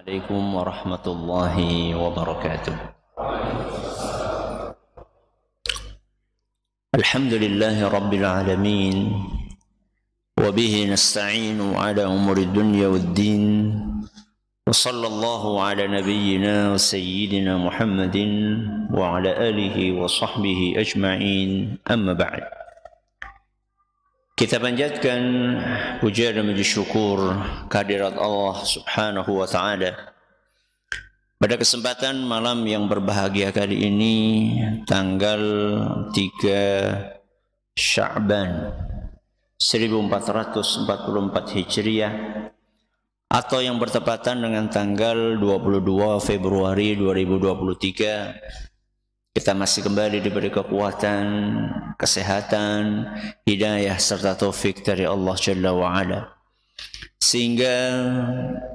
Assalamualaikum warahmatullahi wabarakatuh. Alhamdulillahi rabbil alamin. Wa bihi nasta'inu ala umuri dunya waddin. Wa sallallahu ala nabiyyina wa sayyidina Muhammadin wa ala alihi wa sahbihi ajma'in. Amma ba'd. Kita panjatkan puja dan puji syukur kehadirat Allah Subhanahu wa taala. Pada kesempatan malam yang berbahagia kali ini, tanggal 3 Sya'ban 1444 Hijriah atau yang bertepatan dengan tanggal 22 Februari 2023, kita masih kembali diberi kekuatan, kesehatan, hidayah serta taufik dari Allah Jalla wa'ala, sehingga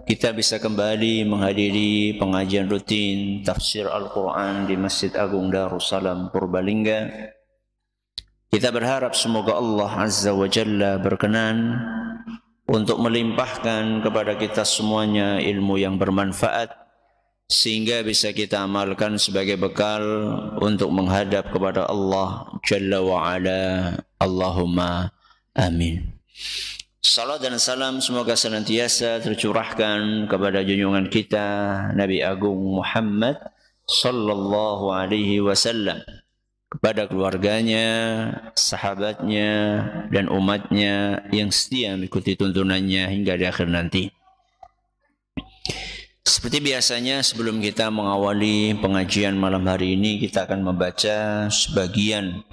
kita bisa kembali menghadiri pengajian rutin tafsir Al-Quran di Masjid Agung Darussalam Purbalingga. Kita berharap semoga Allah Azza wa Jalla berkenan untuk melimpahkan kepada kita semuanya ilmu yang bermanfaat, sehingga bisa kita amalkan sebagai bekal untuk menghadap kepada Allah Jalla wa'ala. Allahumma amin. Salam dan salam semoga senantiasa tercurahkan kepada junjungan kita Nabi Agung Muhammad sallallahu alaihi wasallam, kepada keluarganya, sahabatnya, dan umatnya yang setia mengikuti tuntunannya hingga di akhir nanti. Seperti biasanya, sebelum kita mengawali pengajian malam hari ini, kita akan membaca sebagian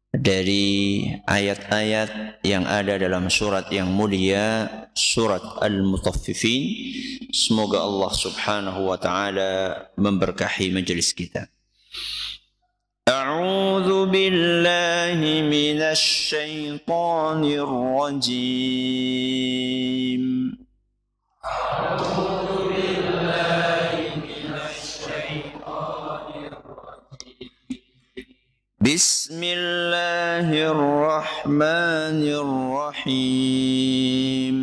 dari ayat-ayat yang ada dalam surat yang mulia, surat Al-Mutaffifin. Semoga Allah Subhanahu wa taala memberkahi majelis kita. A'udzu billahi minasy syaithanir rajim. Bismillahirrahmanirrahim.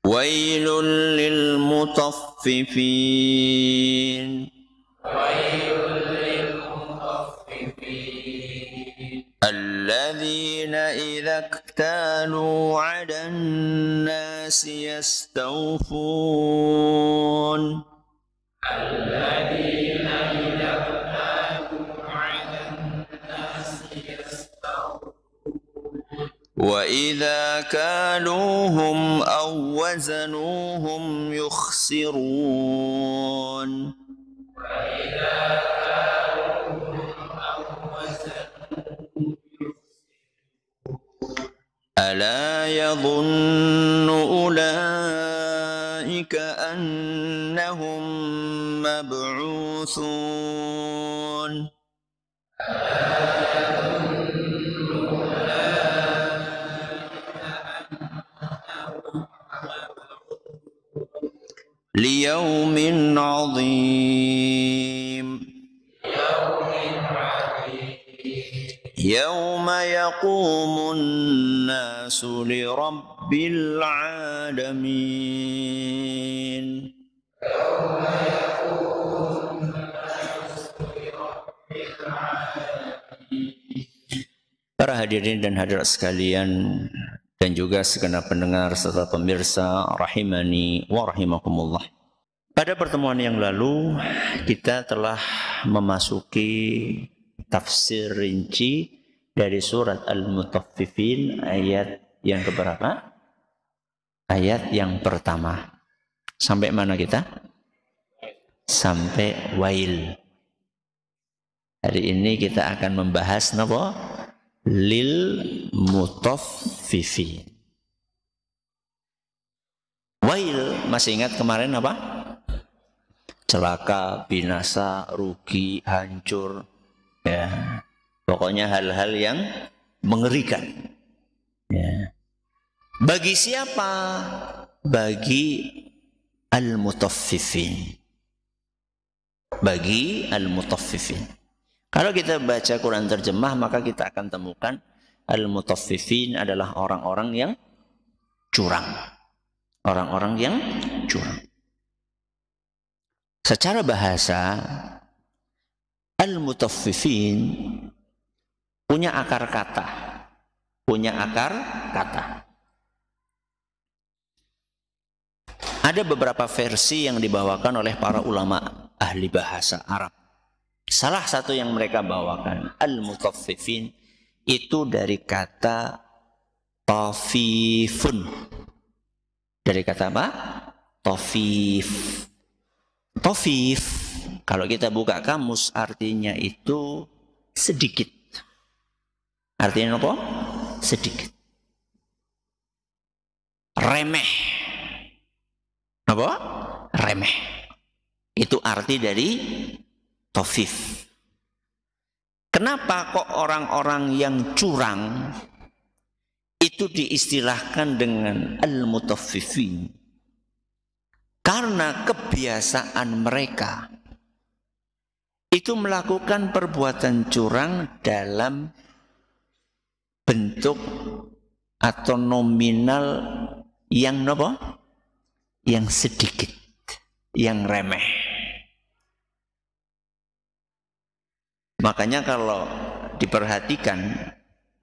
Wailul lil mutaffifin. Alladzina idza iktalu 'alan nasi yastawfun. وَإِذَا كَالُوهُمْ أَوْ وَزَنُوهُمْ يُخْسِرُونَ أَلَا يَظُنُّ أُولَئِكَ أَنَّهُمْ مَبْعُوثُونَ لِيَوْمٍ عَظِيمٍ يَوْمَ يَقُومُ النَّاسُ لِرَبِّ الْعَالَمِينَ. Para hadirin dan hadirat sekalian, dan juga segenap pendengar serta pemirsa rahimani wa rahimakumullah. Pada pertemuan yang lalu kita telah memasuki tafsir rinci dari surat Al-Mutaffifin ayat yang keberapa? Ayat yang pertama. Sampai mana kita? Sampai wail. Hari ini kita akan membahas apa? Lil mutaffifin. Wail, masih ingat kemarin apa? Celaka, binasa, rugi, hancur, ya. Pokoknya hal-hal yang mengerikan. Ya. Bagi siapa? Bagi al-mutaffifin. Bagi al-mutaffifin. Kalau kita baca Quran terjemah, maka kita akan temukan Al-mutaffifin adalah orang-orang yang curang. Orang-orang yang curang. Secara bahasa, al-mutaffifin punya akar kata. Ada beberapa versi yang dibawakan oleh para ulama ahli bahasa Arab. Salah satu yang mereka bawakan, al-mutaffifin, itu dari kata tafifun. Dari kata apa? Tafif. Tafif, kalau kita buka kamus, artinya itu sedikit. Artinya apa? Sedikit. Remeh. Apa? Remeh. Itu arti dari tafif. Kenapa kok orang-orang yang curang itu diistilahkan dengan al-mutaffifin? Karena kebiasaan mereka itu melakukan perbuatan curang dalam bentuk atau nominal yang apa? Yang sedikit, yang remeh. Makanya kalau diperhatikan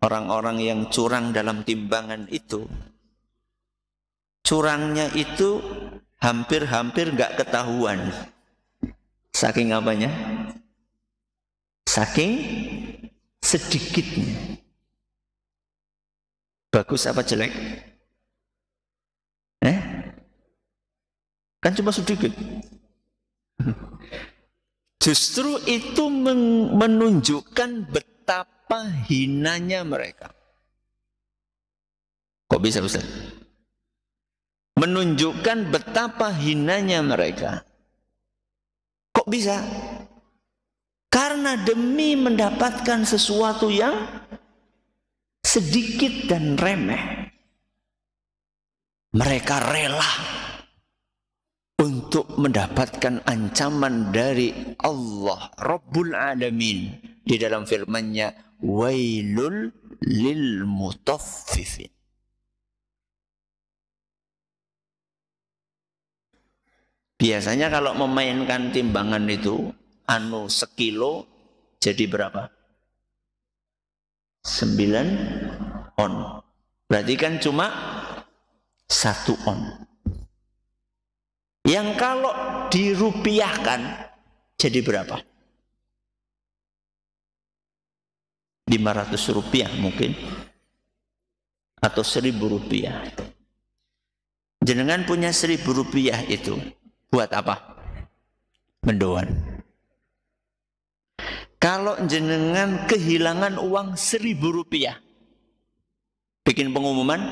orang-orang yang curang dalam timbangan itu, curangnya itu hampir-hampir nggak ketahuan. Saking apanya? Saking sedikitnya. Bagus apa jelek? Kan cuma sedikit. Justru itu menunjukkan betapa hinanya mereka. Kok bisa, Ustaz? Menunjukkan betapa hinanya mereka. Kok bisa? Karena demi mendapatkan sesuatu yang sedikit dan remeh, mereka rela untuk mendapatkan ancaman dari Allah Rabbul Alamin di dalam firman-Nya, wailul lil mutaffifin. Biasanya kalau memainkan timbangan itu sekilo jadi berapa? 9 on. Berarti kan cuma 1 on. Yang kalau dirupiahkan jadi berapa? 500 rupiah mungkin, atau 1000 rupiah. Jenengan punya 1000 rupiah itu buat apa? Mendoan. Kalau jenengan kehilangan uang 1000 rupiah, bikin pengumuman?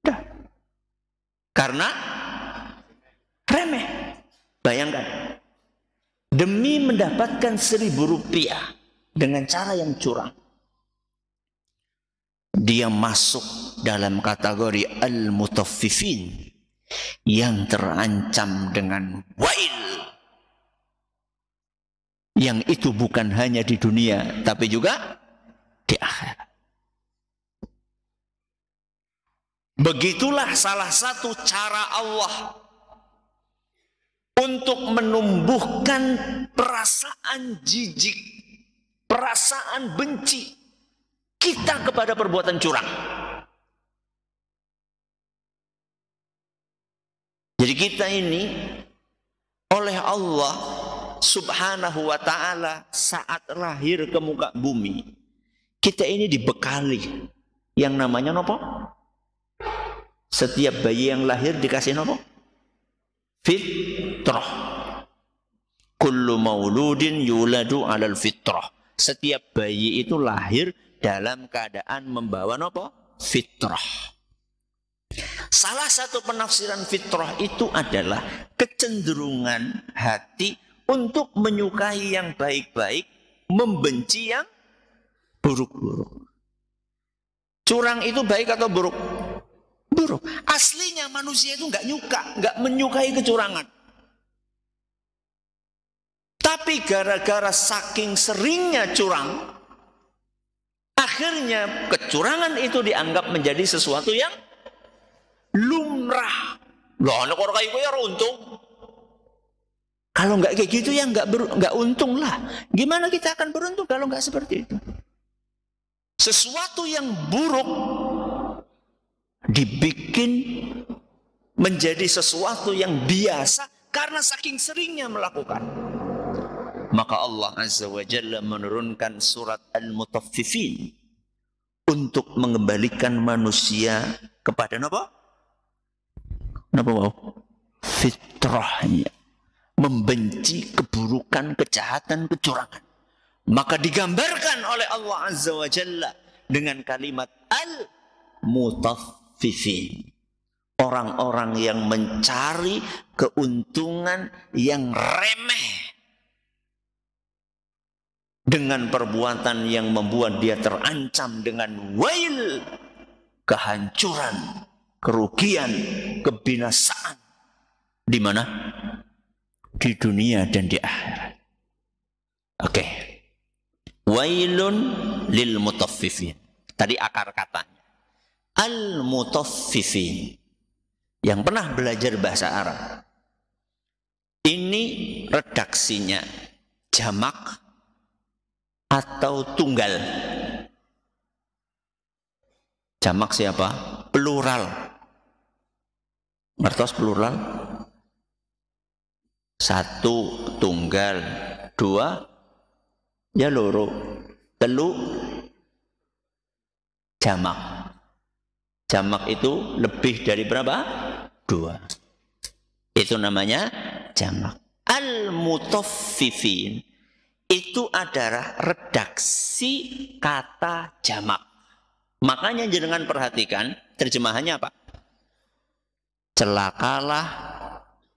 Dah. Karena remeh. Bayangkan, demi mendapatkan 1000 rupiah dengan cara yang curang, dia masuk dalam kategori al-mutaffifin yang terancam dengan wail. Yang itu bukan hanya di dunia, tapi juga di akhirat. Begitulah salah satu cara Allah untuk menumbuhkan perasaan jijik, perasaan benci kita kepada perbuatan curang. Jadi kita ini oleh Allah Subhanahu wa ta'ala saat lahir ke muka bumi, kita ini dibekali yang namanya nopo? Setiap bayi yang lahir dikasih nopo? Fitrah. Kullu mauludin yuladu alal fitrah. Setiap bayi itu lahir dalam keadaan membawa nopo? Fitrah. Salah satu penafsiran fitrah itu adalah kecenderungan hati untuk menyukai yang baik-baik, membenci yang buruk-buruk. Curang itu baik atau buruk? Buruk. Aslinya manusia itu nggak menyukai kecurangan. Tapi gara-gara saking seringnya curang, akhirnya kecurangan itu dianggap menjadi sesuatu yang lumrah. Loh, anak orang kayak gue ya untung. Kalau nggak kayak gitu ya nggak untung lah. Gimana kita akan beruntung kalau nggak seperti itu? Sesuatu yang buruk dibikin menjadi sesuatu yang biasa karena saking seringnya melakukan. Maka Allah Azza wa Jalla menurunkan surat Al-Mutaffifin untuk mengembalikan manusia kepada apa? Kenapa mau? Fitrahnya. Membenci keburukan, kejahatan, kecurangan. Maka digambarkan oleh Allah Azza wa Jalla dengan kalimat Al-Mutaffifin. Orang-orang yang mencari keuntungan yang remeh. Dengan perbuatan yang membuat dia terancam dengan wail, kehancuran, kerugian, kebinasaan. Di mana? Di dunia dan di akhirat. Oke. Wailun lil mutaffifin. Tadi akar katanya. Al-mutaffifin. Yang pernah belajar bahasa Arab. Ini redaksinya jamak atau tunggal. Jamak siapa? Plural. Ngertos plural? Satu tunggal, dua ya loro, telu jamak. Jamak itu lebih dari berapa? Dua. Itu namanya jamak. Al-mutaffifin itu adalah redaksi kata jamak. Makanya jangan perhatikan terjemahannya apa? Celakalah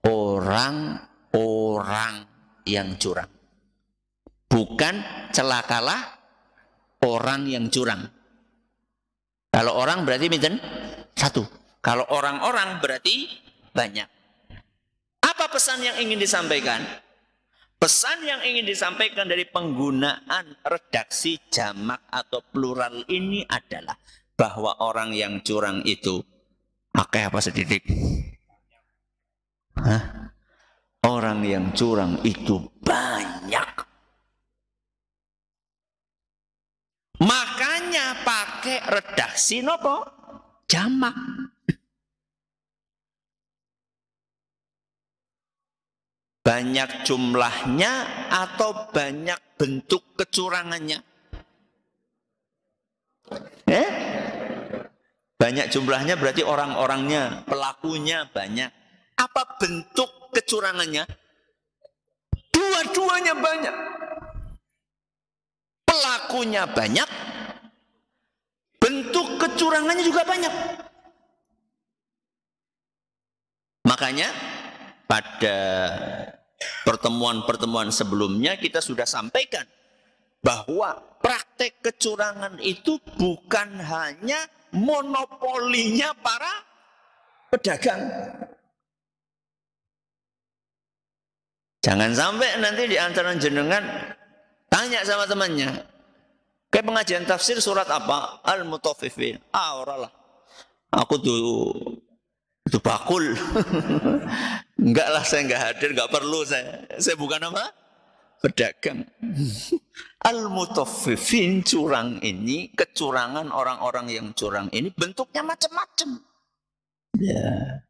orang-orang yang curang. Bukan celakalah orang yang curang. Kalau orang berarti minten satu. Kalau orang-orang berarti banyak. Apa pesan yang ingin disampaikan? Pesan yang ingin disampaikan dari penggunaan redaksi jamak atau plural ini adalah bahwa orang yang curang itu akeh apa sedikit? Hah? Orang yang curang itu banyak. Makanya pakai redaksi nopo? Jamak. Banyak jumlahnya atau banyak bentuk kecurangannya? Banyak jumlahnya berarti orang-orangnya, pelakunya banyak. Apa bentuk kecurangannya? Dua-duanya banyak. Pelakunya banyak, bentuk kecurangannya juga banyak. Makanya pada pertemuan-pertemuan sebelumnya kita sudah sampaikan bahwa praktek kecurangan itu bukan hanya monopolinya para pedagang. Jangan sampai nanti di antara jenengan tanya sama temannya, kayak pengajian tafsir surat apa? Al-Mutaffifin. Oralah. Aku tuh itu bakul. Enggak lah, saya enggak hadir, enggak perlu saya. Saya bukan apa? Pedagang. Al-Mutaffifin, curang ini, kecurangan orang-orang yang curang ini bentuknya macam-macam. Ya.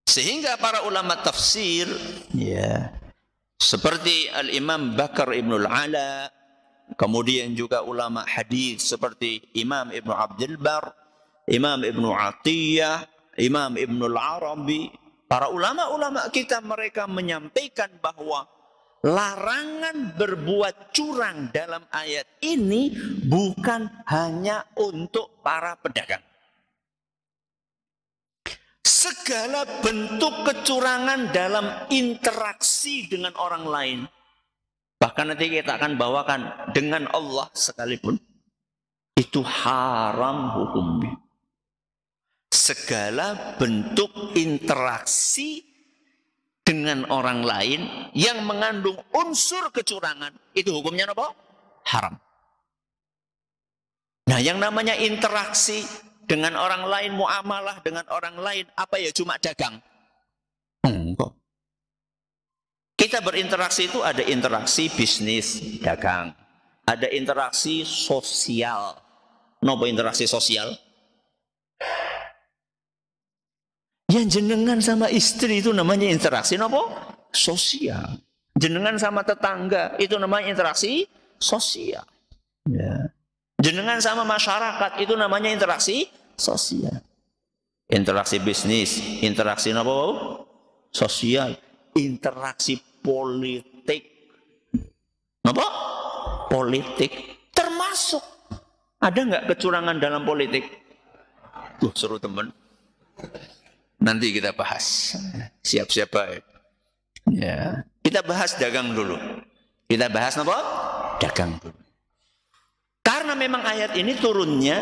Sehingga para ulama tafsir, ya, seperti Al-Imam Bakar Ibnul Ala, kemudian juga ulama hadis seperti Imam Ibnu Abdul Bar, Imam Ibnu Atiyah, Imam Ibnul Arabi, para ulama-ulama kita mereka menyampaikan bahwa larangan berbuat curang dalam ayat ini bukan hanya untuk para pedagang. Segala bentuk kecurangan dalam interaksi dengan orang lain. Bahkan nanti kita akan bawakan dengan Allah sekalipun. Itu haram hukumnya. Segala bentuk interaksi dengan orang lain yang mengandung unsur kecurangan. Itu hukumnya apa? Haram. Nah, yang namanya interaksi dengan orang lain, muamalah dengan orang lain, apa ya cuma dagang? Enggak. Kita berinteraksi itu ada interaksi bisnis, dagang. Ada interaksi sosial. Nopo interaksi sosial? Yang jenengan sama istri itu namanya interaksi nopo? Sosial. Jenengan sama tetangga itu namanya interaksi sosial. Ya. Jenengan sama masyarakat itu namanya interaksi sosial. Interaksi bisnis, interaksi nopo? Sosial, interaksi politik. Nopo? Politik termasuk. Ada nggak kecurangan dalam politik? Seru teman. Nanti kita bahas. Siap-siap baik. Ya. Kita bahas dagang dulu. Kita bahas apa? Dagang dulu. Karena memang ayat ini turunnya,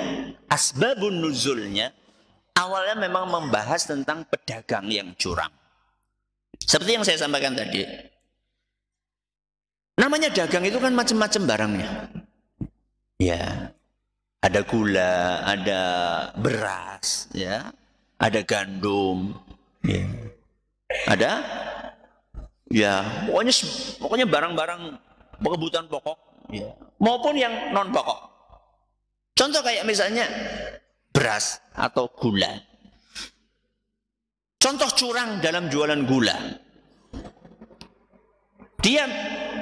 asbabun nuzulnya, awalnya memang membahas tentang pedagang yang curang. Seperti yang saya sampaikan tadi. Namanya dagang itu kan macam-macam barangnya. Ya. Ada gula, ada beras, ya. Ada gandum, ya. Ada, ya, pokoknya barang-barang kebutuhan pokok, ya. Maupun yang non pokok. Contoh kayak misalnya beras atau gula. Contoh curang dalam jualan gula. Dia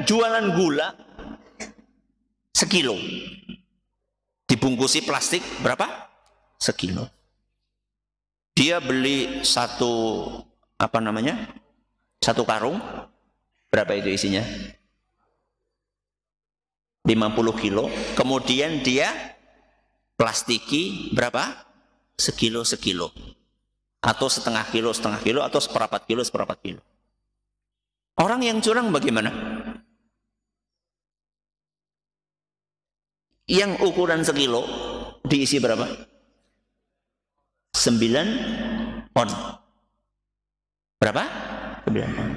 jualan gula sekilo, dibungkusi plastik berapa? Sekilo. Dia beli satu satu karung, berapa itu isinya? 50 kilo. Kemudian dia plastiki berapa? Sekilo. Atau setengah kilo, atau seperempat kilo. Orang yang curang bagaimana? Yang ukuran sekilo diisi berapa? 9 on. Berapa? 9 on.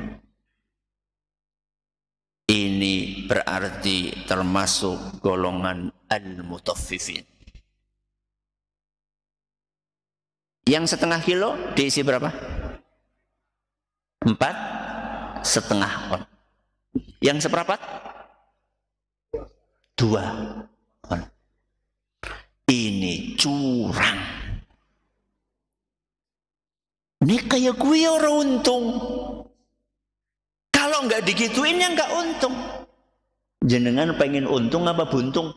Ini berarti termasuk golongan al-mutaffifin. Yang setengah kilo diisi berapa? 4,5 on. Yang seperempat? 2 on. Ini curang. Ini kayak gue orang untung. Kalau nggak digituin ya nggak untung. Jenengan pengen untung apa buntung?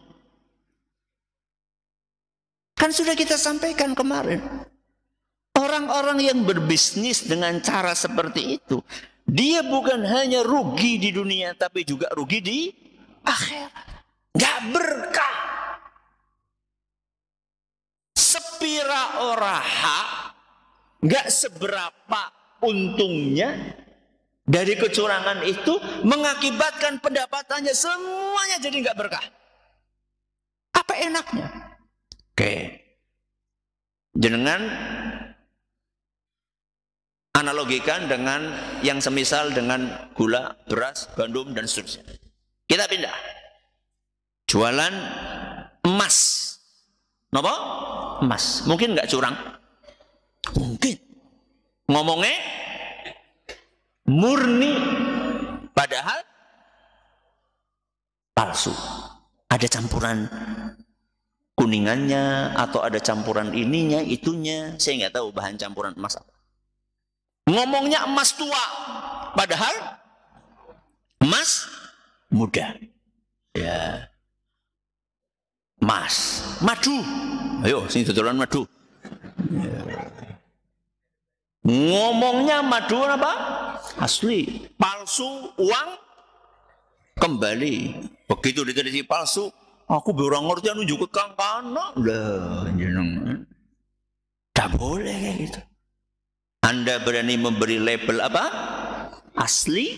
Kan sudah kita sampaikan kemarin. Orang-orang yang berbisnis dengan cara seperti itu, dia bukan hanya rugi di dunia, tapi juga rugi di akhirat. Nggak berkah. Sepira oraha, nggak seberapa untungnya dari kecurangan itu mengakibatkan pendapatannya semuanya jadi nggak berkah. Apa enaknya? Oke, jenengan analogikan dengan yang semisal dengan gula, beras, gandum dan seterusnya. Kita pindah. Jualan emas. Napa? Emas. Mungkin nggak curang? Mungkin. Ngomongnya murni, padahal palsu. Ada campuran kuningannya atau ada campuran ininya, itunya. Saya nggak tahu bahan campuran emas apa. Ngomongnya emas tua, padahal emas muda. Ya. Emas, madu. Ayo, sini tuturan madu. Ya. Ngomongnya madu apa? Asli, palsu, uang kembali. Begitu diteliti palsu, aku berang ngerti nunjuk ke kang kana. Lah, jeneng. Tak boleh kayak gitu. Anda berani memberi label apa? Asli,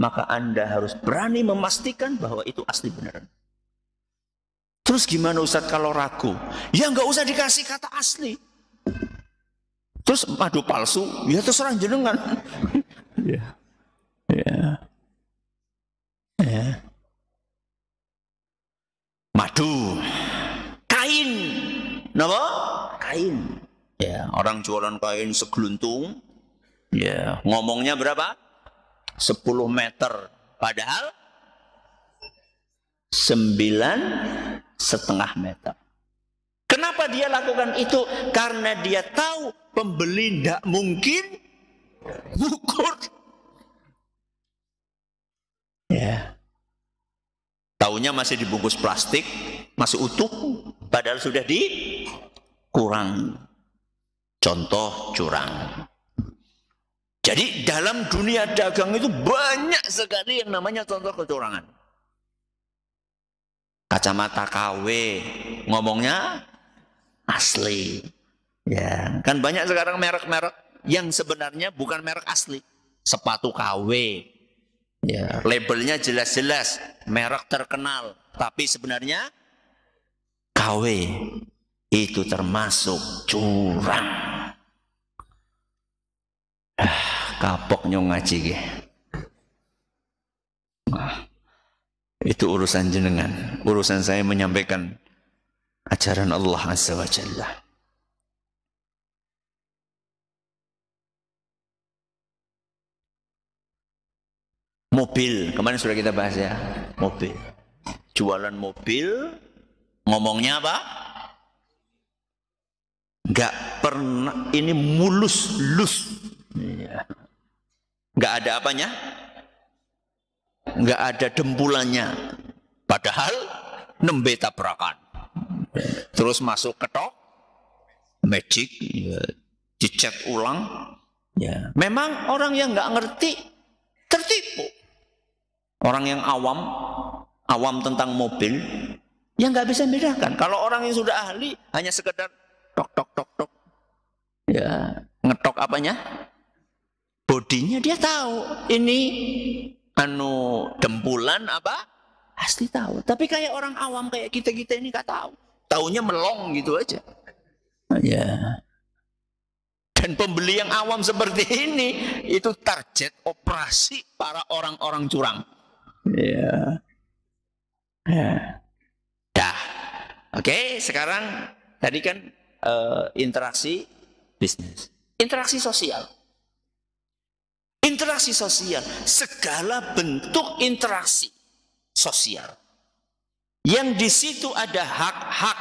maka Anda harus berani memastikan bahwa itu asli beneran. Terus gimana Ustaz kalau ragu? Ya nggak usah dikasih kata asli. Terus madu palsu, ya terserah jenengan. Ya. Madu, kain. Napa? Kain. Ya, orang jualan kain segeluntung. Ya, ngomongnya berapa? 10 meter. Padahal 9,5 meter. Kenapa dia lakukan itu? Karena dia tahu pembeli tidak mungkin ukur. Ya. Taunya masih dibungkus plastik, masih utuh, padahal sudah dikurang. Contoh curang. Jadi dalam dunia dagang itu banyak sekali yang namanya contoh kecurangan. Kacamata KW, ngomongnya asli. Ya, kan banyak sekarang merek-merek yang sebenarnya bukan merek asli. Sepatu KW. Ya, labelnya jelas-jelas merek terkenal, tapi sebenarnya KW. Itu termasuk curang. Kapok nyong ngaji ge. Itu urusan jenengan. Urusan saya menyampaikan ajaran Allah Azza wa Jalla. Mobil, kemarin sudah kita bahas ya. Mobil. Jualan mobil, ngomongnya apa? Enggak pernah, ini mulus-lus. Enggak ada apanya? Enggak ada dempulannya. Padahal nembe tabrakan. Terus masuk ketok, magic, ya, dicet ulang. Ya. Memang orang yang enggak ngerti tertipu. Orang yang awam tentang mobil, yang nggak bisa membedakan. Kalau orang yang sudah ahli, hanya sekedar tok tok tok tok, ya ngetok apanya, bodinya dia tahu. Ini dempulan apa? Asli tahu. Tapi kayak orang awam kayak kita ini nggak tahu. Taunya melong gitu aja. Ya. Dan pembeli yang awam seperti ini itu target operasi para orang-orang curang. Ya. Ya. Dah. Oke, sekarang tadi kan interaksi bisnis. Interaksi sosial. Interaksi sosial, segala bentuk interaksi sosial. Yang di situ ada hak-hak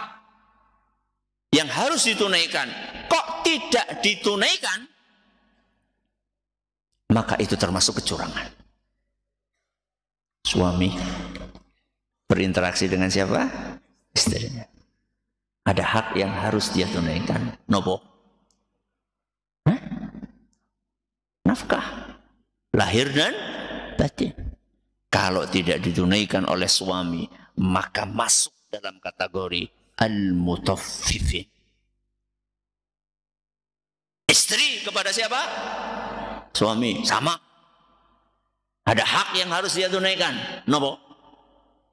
yang harus ditunaikan. Kok tidak ditunaikan? Maka itu termasuk kecurangan. Suami berinteraksi dengan siapa? Istrinya. Ada hak yang harus dia tunaikan. Nopo? Hah? Nafkah. Lahir dan batin. Kalau tidak ditunaikan oleh suami, maka masuk dalam kategori al-mutaffifin. Istri kepada siapa? Suami. Sama. Ada hak yang harus dia tunaikan. Nopo?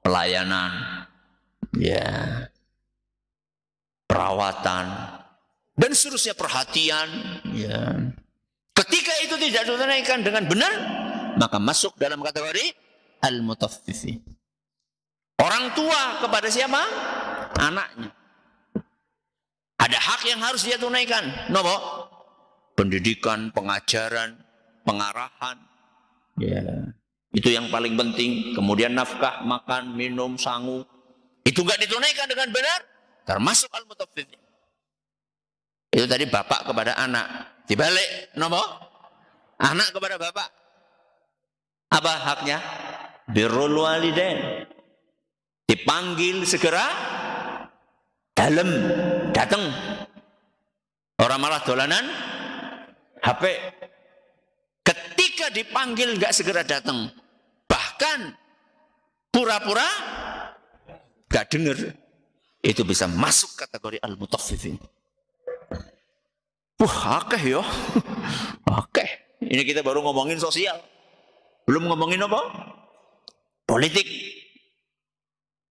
Pelayanan. Ya. Perawatan. Dan seterusnya perhatian. Ya. Ketika itu tidak ditunaikan dengan benar, maka masuk dalam kategori al-mutaffifin. Orang tua kepada siapa? Anaknya. Ada hak yang harus dia tunaikan. Nopo? Pendidikan, pengajaran, pengarahan. Ya, itu yang paling penting. Kemudian nafkah, makan, minum, sangu. Itu enggak ditunaikan dengan benar, termasuk al-mutaffifin. Itu tadi bapak kepada anak. Dibalik, nopo? Anak kepada bapak. Apa haknya? Birrul walidain. Dipanggil segera datang. Orang malah dolanan HP. Ketika dipanggil nggak segera datang, bahkan pura-pura nggak dengar, itu bisa masuk kategori al-mutaffifin. Akeh yo, akeh. Ini kita baru ngomongin sosial, belum ngomongin apa? Politik.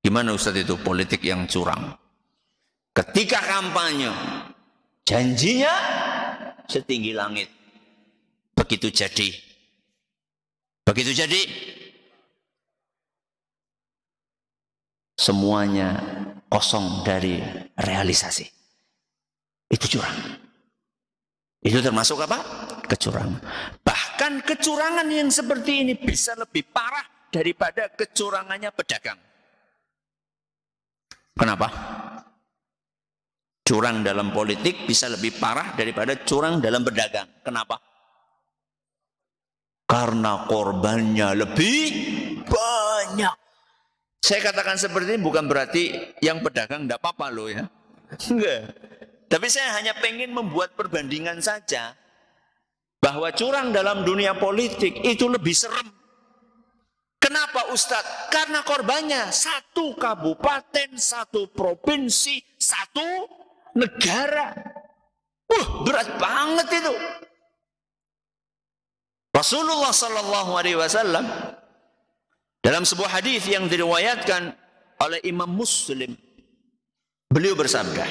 Gimana Ustaz itu politik yang curang? Ketika kampanye, janjinya setinggi langit. Begitu jadi semuanya kosong dari realisasi. Itu curang. Itu termasuk apa? Kecurangan. Bahkan kecurangan yang seperti ini bisa lebih parah daripada kecurangannya pedagang. Kenapa? Curang dalam politik bisa lebih parah daripada curang dalam berdagang. Kenapa? Karena korbannya lebih banyak. Saya katakan seperti ini bukan berarti yang pedagang tidak apa-apa loh ya. Enggak. Tapi saya hanya pengen membuat perbandingan saja. Bahwa curang dalam dunia politik itu lebih serem. Kenapa Ustadz? Karena korbannya satu kabupaten, satu provinsi, satu negara. Berat banget itu. Rasulullah Sallallahu Alaihi Wasallam dalam sebuah hadis yang diriwayatkan oleh Imam Muslim, beliau bersabda,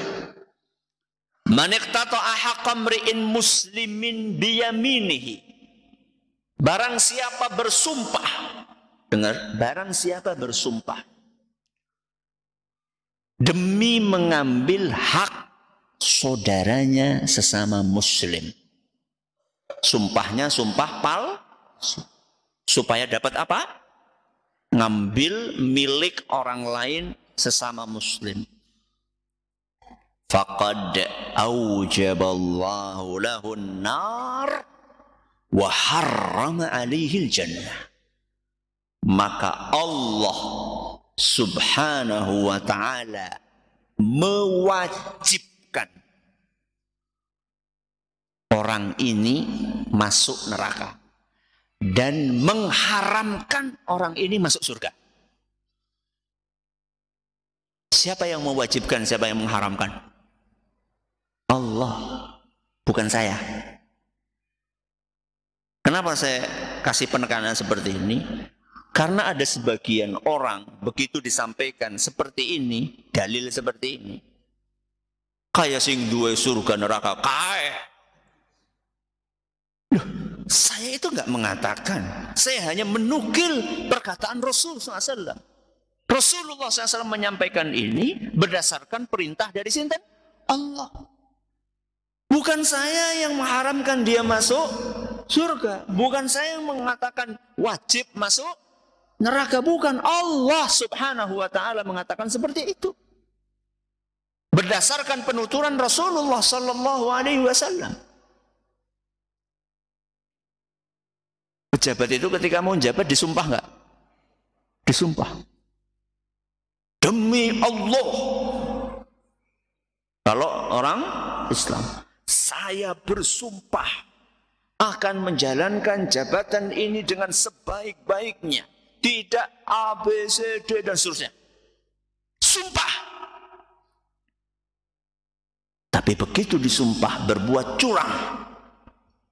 "Man iqtata'a haqqa mri'in muslimin biyaminihi." Barang siapa bersumpah, dengar, barang siapa bersumpah demi mengambil hak saudaranya sesama muslim. Sumpahnya sumpah palsu. Supaya dapat apa? Ngambil milik orang lain sesama muslim. Faqad aujaballahu lahun nar wa harrama alaihil jannah. Maka Allah subhanahu wa ta'ala mewajibkan orang ini masuk neraka dan mengharamkan orang ini masuk surga. Siapa yang mewajibkan, siapa yang mengharamkan? Allah, bukan saya. Kenapa saya kasih penekanan seperti ini? Karena ada sebagian orang begitu disampaikan seperti ini, dalil seperti ini, kayak sing duwe surga neraka kae. Loh, saya itu nggak mengatakan, saya hanya menukil perkataan Rasul SAW. Rasulullah SAW menyampaikan ini berdasarkan perintah dari sinten? Allah. Bukan saya yang mengharamkan dia masuk surga. Bukan saya yang mengatakan wajib masuk neraka. Bukan. Allah subhanahu wa ta'ala mengatakan seperti itu. Berdasarkan penuturan Rasulullah sallallahu alaihi wasallam. Pejabat itu ketika mau menjabat disumpah enggak? Disumpah. Demi Allah. Kalau orang Islam, saya bersumpah akan menjalankan jabatan ini dengan sebaik-baiknya. Tidak A, B, C, D dan seterusnya. Sumpah. Tapi begitu disumpah berbuat curang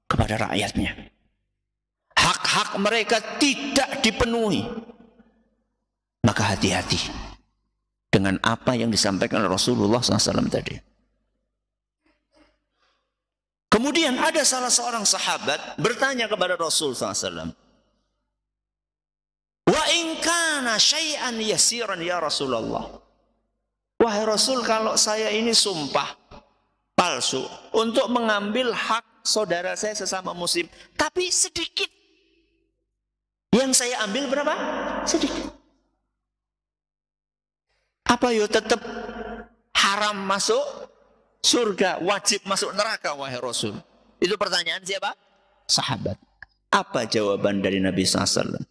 kepada rakyatnya. Hak-hak mereka tidak dipenuhi. Maka hati-hati dengan apa yang disampaikan oleh Rasulullah SAW tadi. Kemudian ada salah seorang sahabat bertanya kepada Rasul SAW. Wa in kana syai'an yasiran ya Rasulullah. Wahai Rasul, kalau saya ini sumpah palsu untuk mengambil hak saudara saya sesama muslim, tapi sedikit. Yang saya ambil berapa? Sedikit. Apa yo tetap haram masuk surga, wajib masuk neraka wahai Rasul? Itu pertanyaan siapa? Sahabat. Apa jawaban dari Nabi SAW?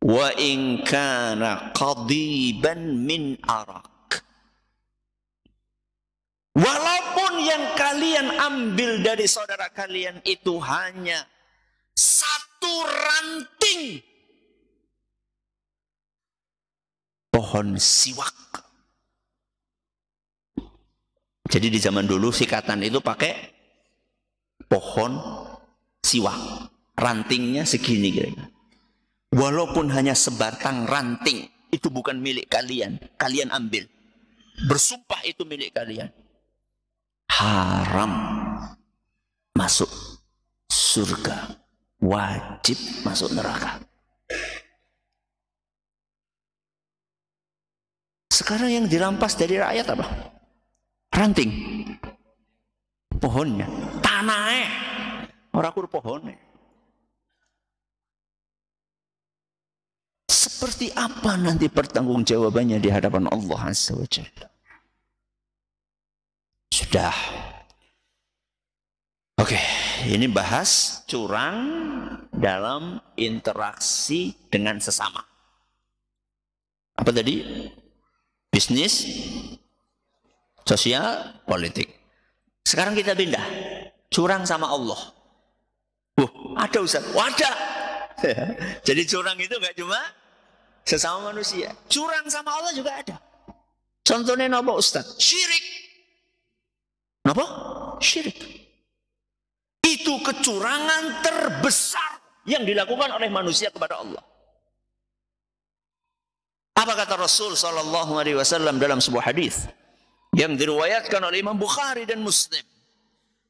Wa in kana qadiban min arak. Walaupun yang kalian ambil dari saudara kalian itu hanya satu ranting pohon siwak. Jadi di zaman dulu sikatan itu pakai pohon siwak. Rantingnya segini kira-kira. Walaupun hanya sebatang ranting, itu bukan milik kalian. Kalian ambil. Bersumpah itu milik kalian. Haram masuk surga. Wajib masuk neraka. Sekarang yang dirampas dari rakyat apa? Ranting. pohonnya, tanahnya, ora kur pohonnya. Seperti apa nanti pertanggungjawabannya di hadapan Allah Azza wa Jalla? Sudah. Oke, ini bahas curang dalam interaksi dengan sesama. Apa tadi? Bisnis, sosial, politik. Sekarang kita pindah. Curang sama Allah. Ada Ustaz? Ada. Jadi curang itu enggak cuma sesama manusia. Curang sama Allah juga ada. Contohnya apa Ustaz? Syirik. Apa? Syirik. Itu kecurangan terbesar yang dilakukan oleh manusia kepada Allah. Apa kata Rasul sallallahu alaihi wasallam dalam sebuah hadis yang diriwayatkan oleh Imam Bukhari dan Muslim?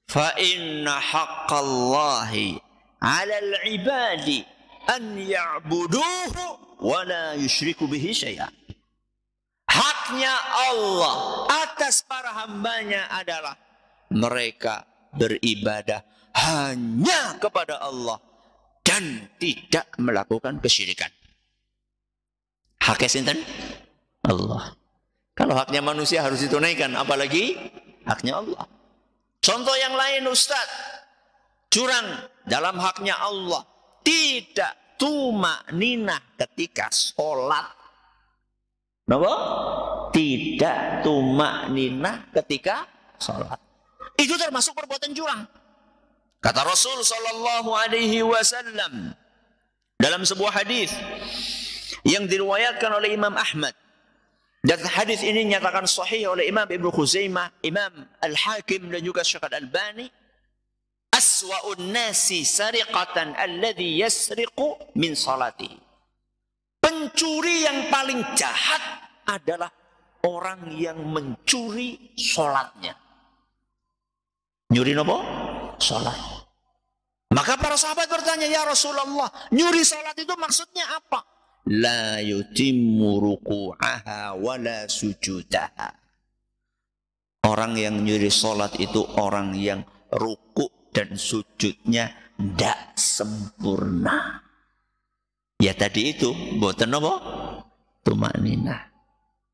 Fa inna haqqallahi 'alal 'ibadi an ya'buduhu wa la yusyriku bihi syai'an. Haknya Allah atas para hambanya adalah mereka beribadah hanya kepada Allah dan tidak melakukan kesyirikan. Haknya sinten? Allah. Kalau haknya manusia harus ditunaikan, apalagi haknya Allah. Contoh yang lain Ustaz, curang dalam haknya Allah, tidak tumakninah ketika sholat. Kenapa? Tidak tumakninah ketika sholat. Itu termasuk perbuatan curang. Kata Rasul sallallahu alaihi wasallam dalam sebuah hadis yang diriwayatkan oleh Imam Ahmad, dan hadis ini nyatakan sahih oleh Imam Ibnu Khuzaimah, Imam Al-Hakim dan juga Syekh Al-Albani, aswa'un nasi sariqatan alladhi yasriqu min salatihi. Pencuri yang paling jahat adalah orang yang mencuri salatnya. Nyuri apa? Salat. Maka para sahabat bertanya, ya Rasulullah, nyuri salat itu maksudnya apa? La yutimmu ruku'aha wa la sujudaha. Orang yang nyuri salat itu orang yang ruku dan sujudnya tidak sempurna. Ya tadi itu, boten apa? Tumakninah.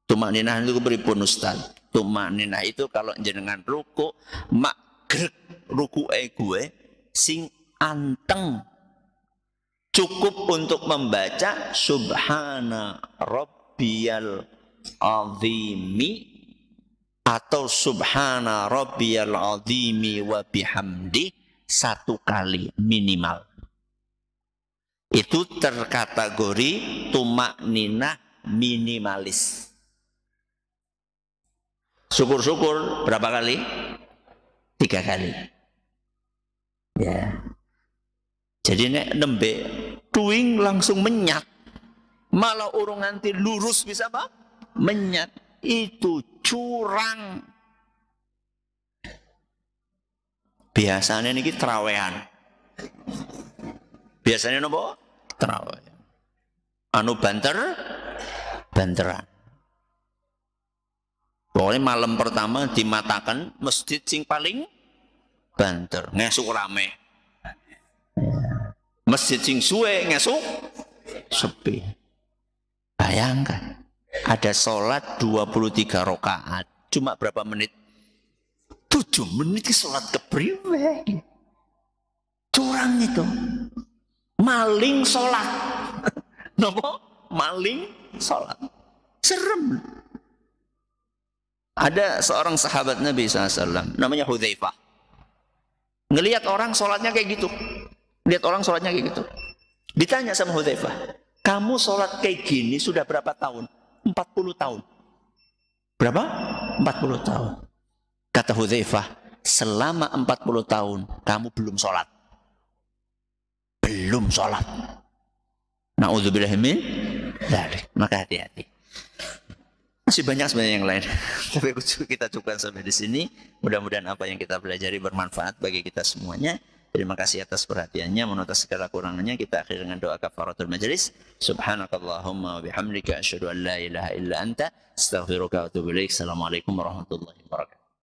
Tumakninah itu beripun Ustaz. Tumakninah itu kalau jenengan ruku, mak grek ruku gue sing anteng. Cukup untuk membaca Subhana Rabbiyal Azimi atau Subhana Rabbiyal Azimi wa bihamdi 1 kali minimal. Itu terkategori tumakninah minimalis. Syukur-syukur berapa kali? 3 kali. Ya. Jadi nek nembe tuing langsung menyat. Malah urung nganti lurus bisa apa? Menyat. Itu curang. Biasanya niki trawean. Biasanya nopo? Trawean. Anu banteran. Pokoknya malam pertama dimatakan masjid sing paling banter, ngesuk rame. Masjid sing suwe ngesuk sepi. Bayangkan, ada sholat 23 rakaat, cuma berapa menit? 7 menit sholat kepriwe. Curang itu. Maling sholat. Nopo? Maling sholat. Serem. Ada seorang sahabat Nabi SAW, namanya Hudzaifah. Ngelihat orang sholatnya kayak gitu. Lihat orang sholatnya kayak gitu. Ditanya sama Hudzaifah, kamu sholat kayak gini sudah berapa tahun? 40 tahun. Berapa? 40 tahun. Kata Hudzaifah, selama 40 tahun kamu belum sholat. Belum sholat. Na'udzubillah min dzalik. Maka hati-hati. Masih banyak sebenarnya yang lain. Tapi kita cukupkan sampai di sini. Mudah-mudahan apa yang kita pelajari bermanfaat bagi kita semuanya. Terima kasih atas perhatiannya. Menurut segala kurangannya kita akhiri dengan doa kafaratul majelis. Subhanakallahumma wa bihamdika asyhadu an la ilaha illa anta astaghfiruka wa atubu ilaik. Assalamualaikum warahmatullahi wabarakatuh.